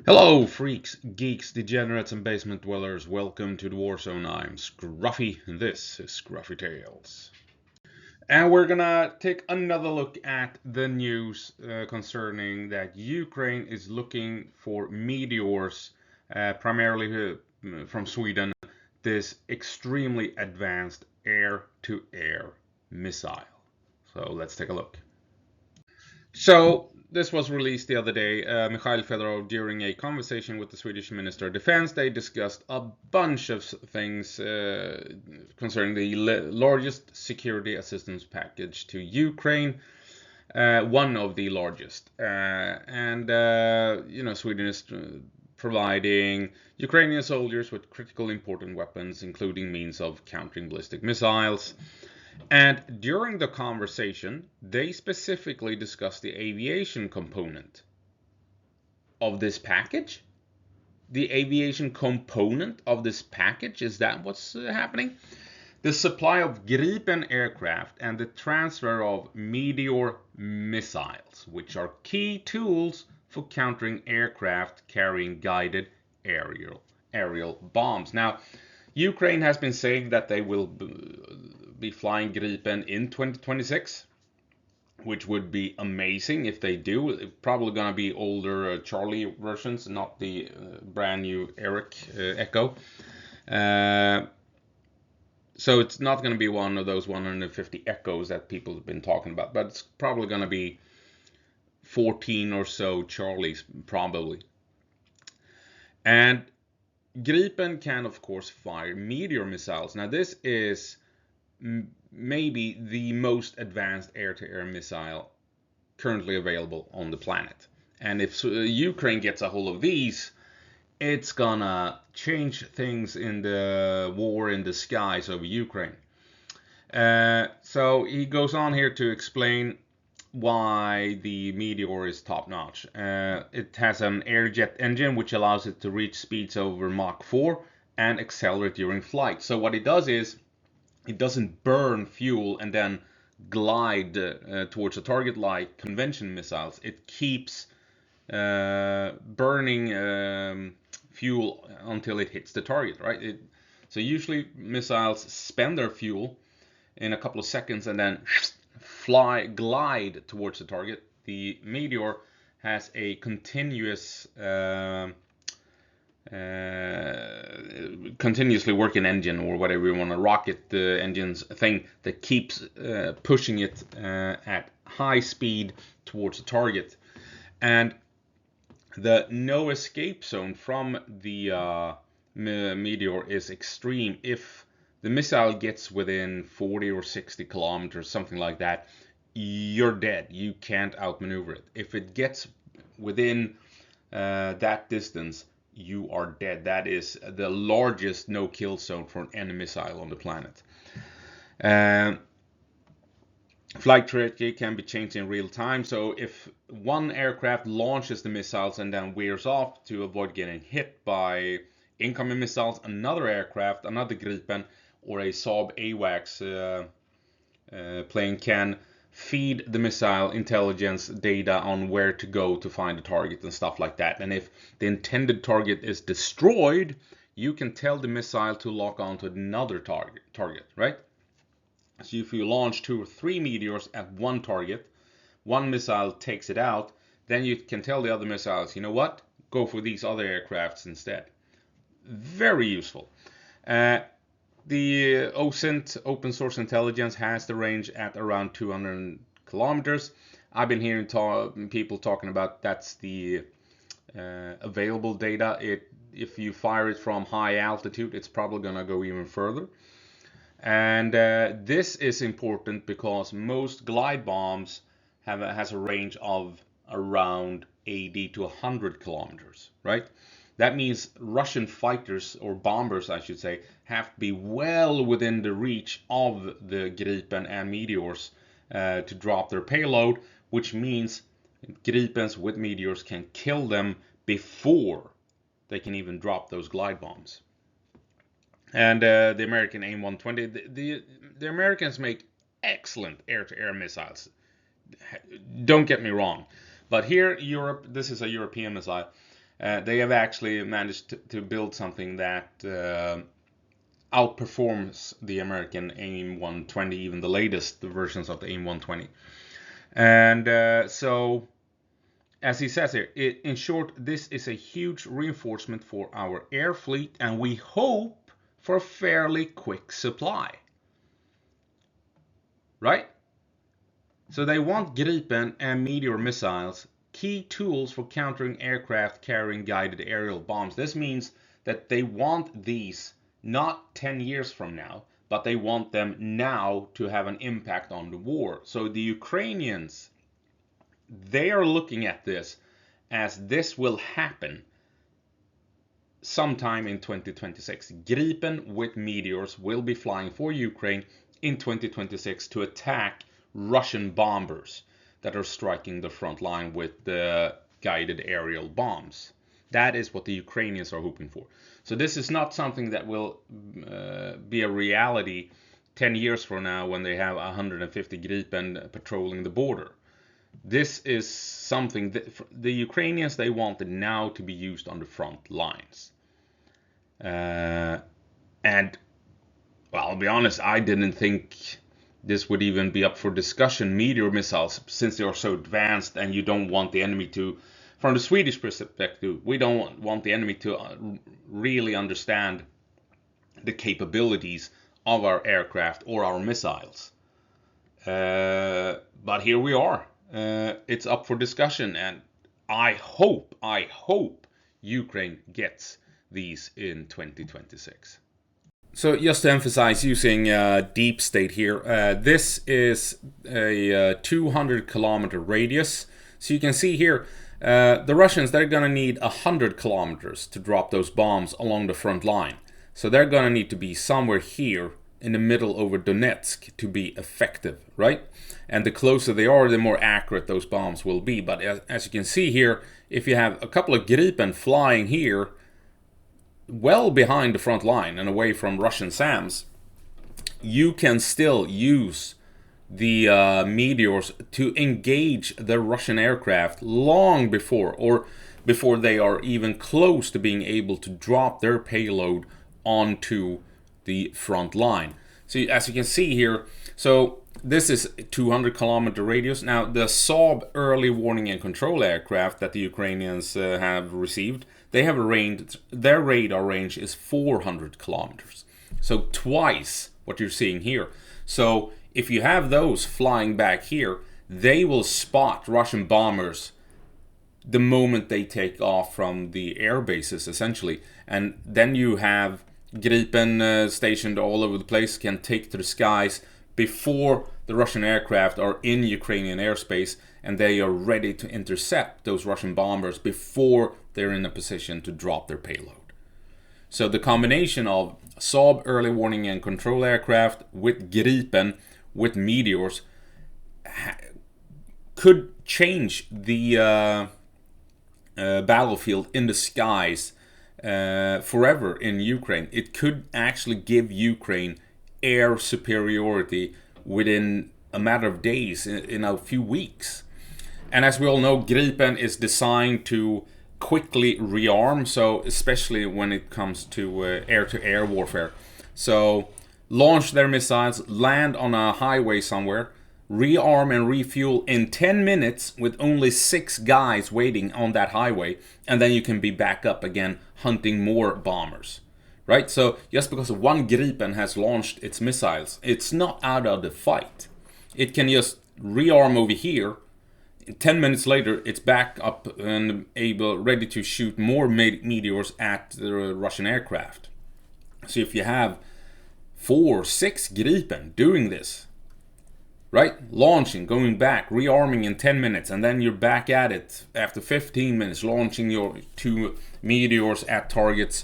Hello, freaks, geeks, degenerates, and basement dwellers. Welcome to the Warzone. I'm Scruffy, and this is Skruffytalez. And we're gonna take another look at the news concerning that Ukraine is looking for meteors, primarily from Sweden, this extremely advanced air-to-air missile. So let's take a look. So this was released the other day. Mikhail Fedorov, during a conversation with the Swedish Minister of Defense, they discussed a bunch of things concerning the largest security assistance package to Ukraine, one of the largest. Sweden is providing Ukrainian soldiers with critical important weapons, including means of countering ballistic missiles. And during the conversation, they specifically discussed the aviation component of this package. The aviation component of this package, is that what's happening? The supply of Gripen aircraft and the transfer of Meteor missiles, which are key tools for countering aircraft carrying guided aerial bombs. Now, Ukraine has been saying that they will be flying Gripen in 2026, which would be amazing if they do. It's probably going to be older Charlie versions, not the brand new Eric Echo. So it's not going to be one of those 150 Echoes that people have been talking about, but it's probably going to be 14 or so Charlies, probably. And Gripen can, of course, fire Meteor missiles. Now, this is maybe the most advanced air-to-air missile currently available on the planet. And if Ukraine gets a hold of these, it's gonna change things in the war in the skies over Ukraine. So he goes on here to explain why the Meteor is top notch. It has an air jet engine which allows it to reach speeds over Mach 4 and accelerate during flight. So what it does is it doesn't burn fuel and then glide towards a target like conventional missiles. It keeps burning fuel until it hits the target, right? So usually missiles spend their fuel in a couple of seconds and then glide towards the target. The Meteor has a continuously working engine, or whatever you want to rocket the engine's thing, that keeps pushing it at high speed towards the target. And the no escape zone from the Meteor is extreme. If the missile gets within 40 or 60 kilometers, something like that, you're dead. You can't outmaneuver it. If it gets within that distance, you are dead. That is the largest no-kill zone for any missile on the planet. Flight trajectory can be changed in real time. So if one aircraft launches the missiles and then veers off to avoid getting hit by incoming missiles, another aircraft, another Gripen, or a Saab AWACS plane can feed the missile intelligence data on where to go to find the target and stuff like that. And if the intended target is destroyed, you can tell the missile to lock onto another target, right? So if you launch 2 or 3 meteors at one target, one missile takes it out, then you can tell the other missiles, you know what, go for these other aircrafts instead. Very useful. The OSINT, open source intelligence, has the range at around 200 kilometers. I've been hearing people talking about that's the available data. If you fire it from high altitude, it's probably going to go even further. And this is important because most glide bombs has a range of around 80 to 100 kilometers, right? That means Russian fighters, or bombers I should say, have to be well within the reach of the Gripen and Meteors to drop their payload, which means Gripens with Meteors can kill them before they can even drop those glide bombs. And the American AIM-120, the Americans make excellent air-to-air missiles. Don't get me wrong, but here Europe, this is a European missile. They have actually managed to build something that outperforms the American AIM-120, even the latest versions of the AIM-120. And so, as he says here, in short, this is a huge reinforcement for our air fleet, and we hope for a fairly quick supply. Right? So they want Gripen and Meteor missiles, key tools for countering aircraft carrying guided aerial bombs. This means that they want these not 10 years from now, but they want them now to have an impact on the war. So the Ukrainians, they are looking at this as this will happen sometime in 2026. Gripen with Meteors will be flying for Ukraine in 2026 to attack Russian bombers that are striking the front line with the guided aerial bombs. That is what the Ukrainians are hoping for. So this is not something that will be a reality 10 years from now when they have 150 Gripen patrolling the border. This is something that the Ukrainians, they want it now to be used on the front lines. And, well, I'll be honest, I didn't think this would even be up for discussion. Meteor missiles, since they are so advanced and you don't want the enemy to, from the Swedish perspective, we don't want the enemy to really understand the capabilities of our aircraft or our missiles. But here we are. It's up for discussion, and I hope Ukraine gets these in 2026. So just to emphasize, using deep state here, this is a 200 kilometer radius. So you can see here, the Russians, they're going to need 100 kilometers to drop those bombs along the front line. So they're going to need to be somewhere here in the middle over Donetsk to be effective, right? And the closer they are, the more accurate those bombs will be. But as you can see here, if you have a couple of Gripen flying here, well behind the front line and away from Russian SAMs, you can still use the Meteors to engage the Russian aircraft long before they are even close to being able to drop their payload onto the front line. So as you can see here, so this is 200 kilometer radius. Now the Saab early warning and control aircraft that the Ukrainians have received, they have a range, their radar range is 400 kilometers. So twice what you're seeing here. So if you have those flying back here, they will spot Russian bombers the moment they take off from the air bases, essentially. And then you have Gripen stationed all over the place, can take to the skies before the Russian aircraft are in Ukrainian airspace, and they are ready to intercept those Russian bombers before they're in a position to drop their payload. So the combination of Saab early warning and control aircraft with Gripen, with Meteors, could change the battlefield in the skies forever in Ukraine. It could actually give Ukraine air superiority within a matter of days, in a few weeks. And as we all know, Gripen is designed to quickly rearm, so especially when it comes to air-to-air warfare. So launch their missiles, land on a highway somewhere, rearm and refuel in 10 minutes with only 6 guys waiting on that highway, and then you can be back up again hunting more bombers. Right? So just because one Gripen has launched its missiles, it's not out of the fight. It can just rearm over here. 10 minutes later, it's back up and ready to shoot more meteors at the Russian aircraft. So if you have 4, 6 Gripen doing this, right? Launching, going back, rearming in 10 minutes, and then you're back at it after 15 minutes, launching your 2 meteors at targets.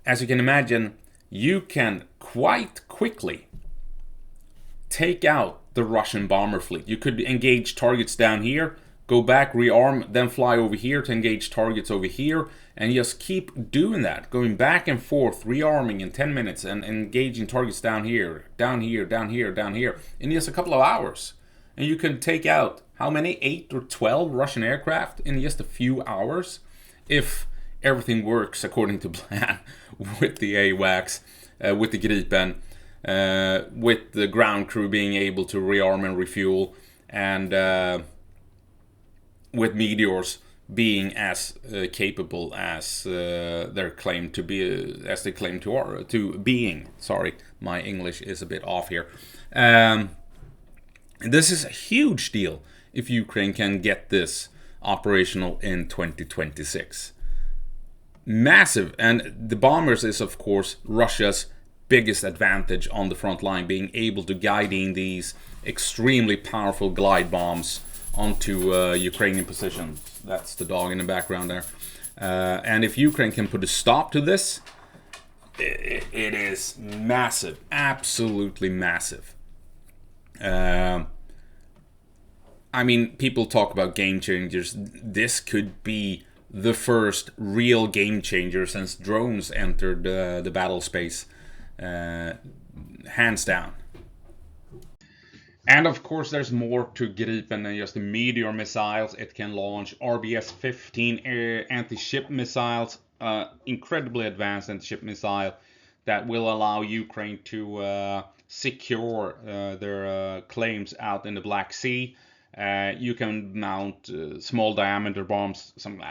As you can imagine, you can quite quickly take out the Russian bomber fleet. You could engage targets down here, go back, rearm, then fly over here to engage targets over here, and just keep doing that, going back and forth, rearming in 10 minutes and engaging targets down here, down here, down here, down here, in just a couple of hours. And you can take out, how many? 8 or 12 Russian aircraft in just a few hours, if everything works according to plan with the AWACS, with the Gripen, with the ground crew being able to rearm and refuel, and with Meteors being as capable as their claim to be, as they claim to being. Sorry, my English is a bit off here. This is a huge deal if Ukraine can get this operational in 2026. Massive. And the bombers is, of course, Russia's biggest advantage on the front line, being able to guide in these extremely powerful glide bombs onto Ukrainian positions. That's the dog in the background there. And if Ukraine can put a stop to this, it is massive. Absolutely massive. I mean, people talk about game changers. This could be the first real game changer since drones entered the battle space. Hands down. And of course, there's more to Gripen than just the Meteor missiles. It can launch RBS-15 anti-ship missiles, incredibly advanced anti-ship missile that will allow Ukraine to secure their claims out in the Black Sea. You can mount small diameter bombs, some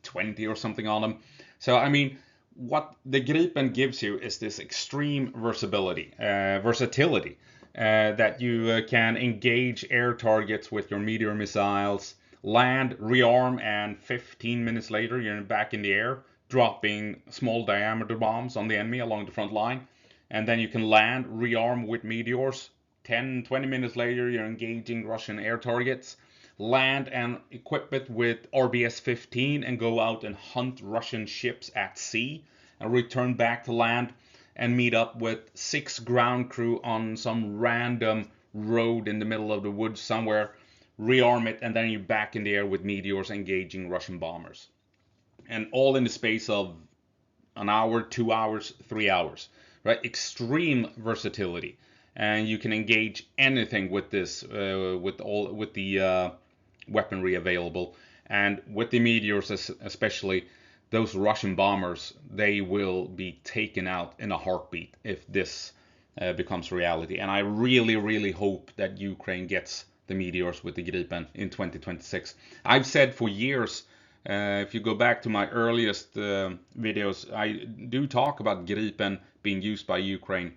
20 or something on them. So I mean, what the Gripen gives you is this extreme versatility, that you can engage air targets with your Meteor missiles, land, rearm, and 15 minutes later you're back in the air, dropping small diameter bombs on the enemy along the front line. And then you can land, rearm with Meteors. 10-20 minutes later you're engaging Russian air targets, land and equip it with RBS-15 and go out and hunt Russian ships at sea, and return back to land and meet up with 6 ground crew on some random road in the middle of the woods somewhere, rearm it, and then you're back in the air with Meteors engaging Russian bombers. And all in the space of an hour, 2 hours, 3 hours, right? Extreme versatility. And you can engage anything with this, with the weaponry available, and with the Meteors especially. Those Russian bombers, they will be taken out in a heartbeat if this becomes reality. And I really, really hope that Ukraine gets the Meteors with the Gripen in 2026. I've said for years, if you go back to my earliest videos, I do talk about Gripen being used by Ukraine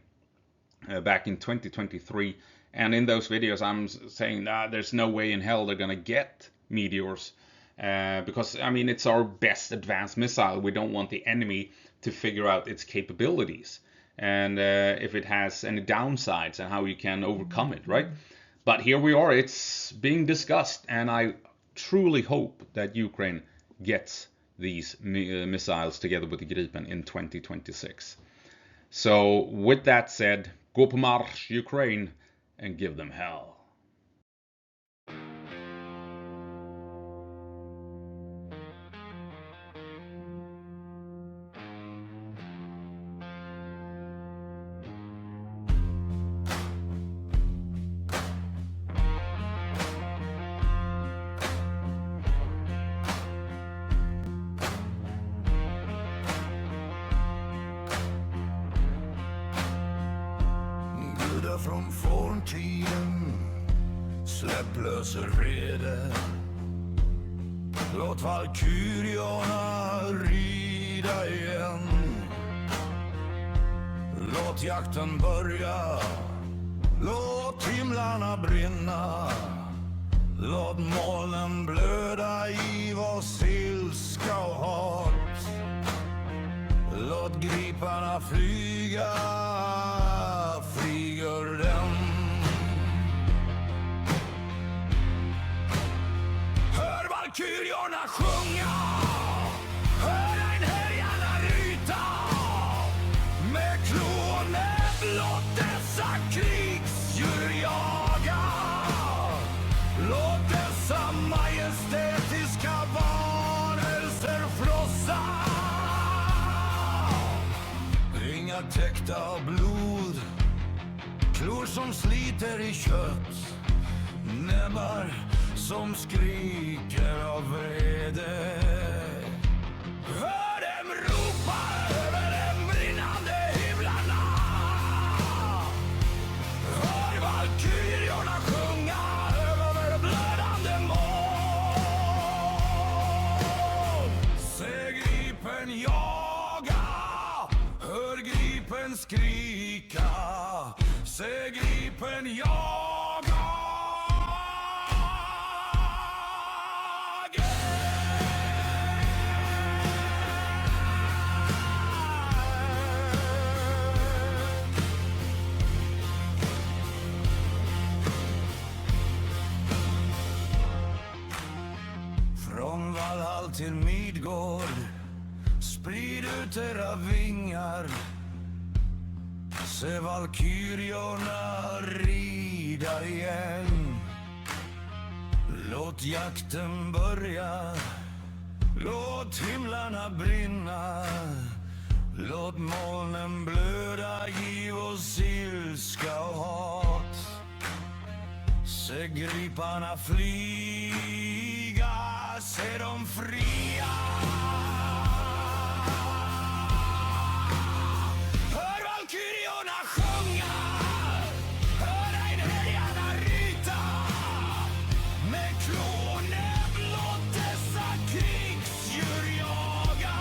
back in 2023. And in those videos, I'm saying, there's no way in hell they're going to get Meteors. Because, I mean, it's our best advanced missile. We don't want the enemy to figure out its capabilities and if it has any downsides and how you can overcome it, right? But here we are. It's being discussed, and I truly hope that Ukraine gets these missiles together with the Gripen in 2026. So, with that said, gå på marsch, Ukraine, and give them hell. Från forntiden, släpp lös rede. Låt valkyriorna rida igen. Låt jakten börja, låt himlarna brinna. Låt molnen blöda i vår ilska och hat. Låt griparna flyga, flyger den. Hör valkyriorna sjunga, hör en härjarna ryta. Med klo och näbb låt dessa krigsdjur jaga. Låt dessa majestätiska varelser frossa. Ringar täckta av blod, klor som sliter i kött, näbbar som skriker av vrede. skrika, se gripen jaga. Från Valhall till Midgård, sprid ut era vingar. Se valkyriorna rida igen. Låt jakten börja, låt himlarna brinna. Låt molnen blöda, giv oss ilska och hat. Se griparna flyga, se dem fria. Hör valkyriorna sjunga, hör einherjarna ryta. Med klånäbb låt dessa krigsdjur jaga.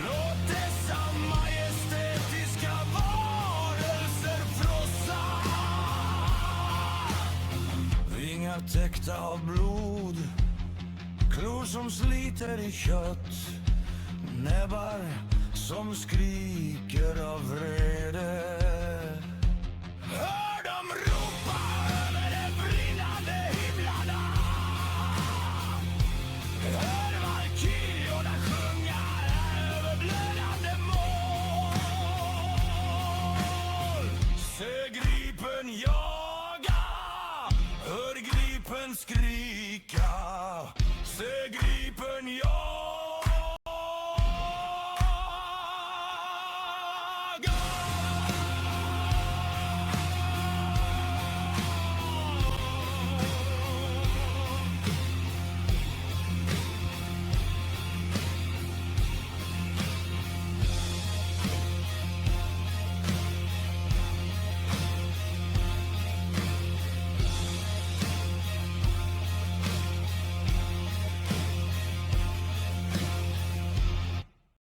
Låt dessa majestätiska varelser frossa. Vingar täckta av blod, klor som sliter i kött, näbbar som skriker av vrede.